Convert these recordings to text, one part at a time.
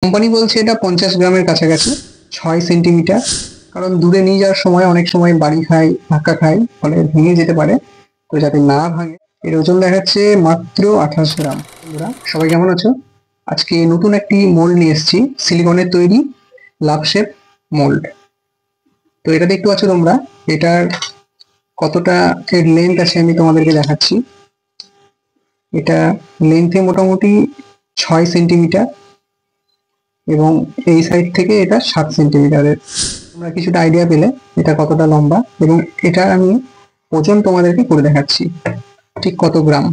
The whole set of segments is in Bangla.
কোম্পানি বলছে এটা 50 গ্রামের কাছাকাছি, 6 সেন্টিমিটার। কারণ দূরে নিয়ে যাওয়ার সময় অনেক সময় বাড়ি খায়, ধাক্কা খায়, ফলে ভেঙে যেতে পারে। তো যাতে না ভাঙে, এর ওজন দেখাচ্ছে মাত্র 28 গ্রাম। বন্ধুরা সবাই কেমন আছো? আজকে নতুন একটি মোল্ড নিয়ে এসেছি, সিলিকনের তৈরি লাভ শেপ মোল্ড। তো এটা দেখতে পাচ্ছ তোমরা, এটার কতটা এর লেন্থ আছে আমি তোমাদেরকে দেখাচ্ছি। এটা লেন্থে মোটামুটি 6 সেন্টিমিটার এবং এই সাইড থেকে এটা 7 সেন্টিমিটারের। তোমরা কিছুটা আইডিয়া পেলে এটা কতটা লম্বা, এবং এটা আমি ওজন তোমাদেরকে করে দেখাচ্ছি ঠিক কত গ্রাম।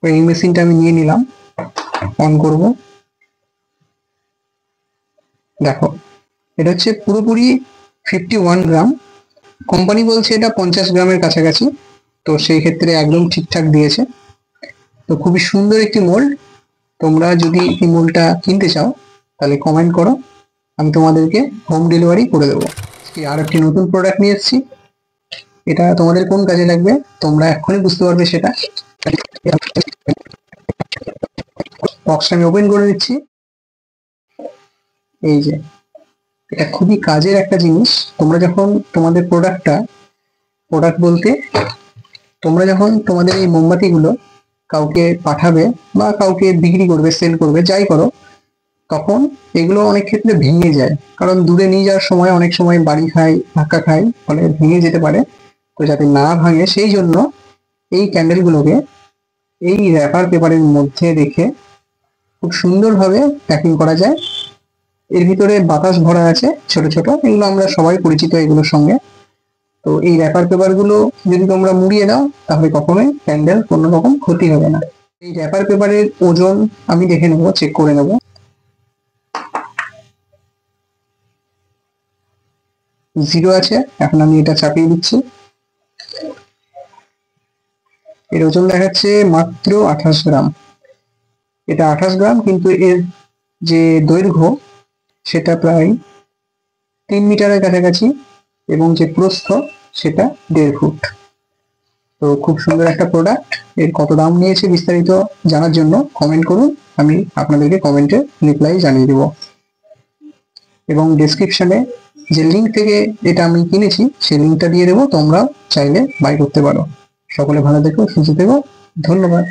এই মেশিনটা আমি নিয়ে নিলাম, অন করব। দেখো, এটা হচ্ছে পুরোপুরি 51 গ্রাম। কোম্পানি বলছে এটা 50 গ্রামের কাছাকাছি, তো সেই ক্ষেত্রে একদম ঠিকঠাক দিয়েছে। তো খুবই সুন্দর একটি মোল্ড। তোমরা যদি এই মোল্ডটা কিনতে চাও তাহলে কমেন্ট করো, আমি তোমাদেরকে হোম ডেলিভারি করে দেবো। আর একটি নতুন প্রোডাক্ট নিয়ে এসেছি, এটা তোমাদের কোন কাজে লাগবে তোমরা এক্ষুনি বুঝতে পারবে সেটা। বক্সটা আমি ওপেন করে দিচ্ছি। এই যে, এটা খুবই কাজের একটা জিনিস। তোমরা যখন তোমাদের প্রোডাক্ট বলতে তোমরা যখন তোমাদের এই মোমবাতিগুলো কাউকে পাঠাবে বা কাউকে বিক্রি করবে, সেল করবে, যাই করো, তখন এগুলো অনেক ক্ষেত্রে ভেঙে যায়। কারণ দূরে নিয়ে যাওয়ার সময় অনেক সময় বাড়ি খায়, ধাক্কা খায়, ফলে ভেঙে যেতে পারে। তো যাতে না ভাঙে সেই জন্য এই ক্যান্ডেলগুলোকে এই র্যাপার পেপারের মধ্যে রেখে খুব সুন্দরভাবে প্যাকিং করা যায়। এর ভিতরে বাতাস ভরা আছে ছোট ছোট, এগুলো আমরা সবাই পরিচিত এগুলোর সঙ্গে। তো এই র্যাপার পেপার গুলো যদি তোমরা মুড়িয়ে দাও তাহলে কখনোই ক্যান্ডেল কোনো রকম ক্ষতি হবে না। এই র্যাপার পেপারের ওজন আমি দেখে নেবো, চেক করে নেবো। জিরো আছে। এখন আমি এটা চাপিয়ে দিচ্ছি। এর ওজন দেখাচ্ছে মাত্র 28 গ্রাম। এটা 28 গ্রাম, কিন্তু এর যে দৈর্ঘ্য সেটা প্রায় 3 মিটারের কাছাকাছি, এবং যে প্রস্থ সেটা 1.5 ফুট। তো খুব সুন্দর একটা প্রোডাক্ট। এর কত দাম নিয়েছে বিস্তারিত জানার জন্য কমেন্ট করুন, আমি আপনাদেরকে কমেন্টে রিপ্লাই জানিয়ে দেব। এবং ডেসক্রিপশনে যে লিঙ্ক থেকে এটা আমি কিনেছি সেই লিঙ্কটা দিয়ে দেবো, তোমরা চাইলে বাই করতে পারো। সকলে ভালো থেকো, সুস্থ থেকো, ধন্যবাদ।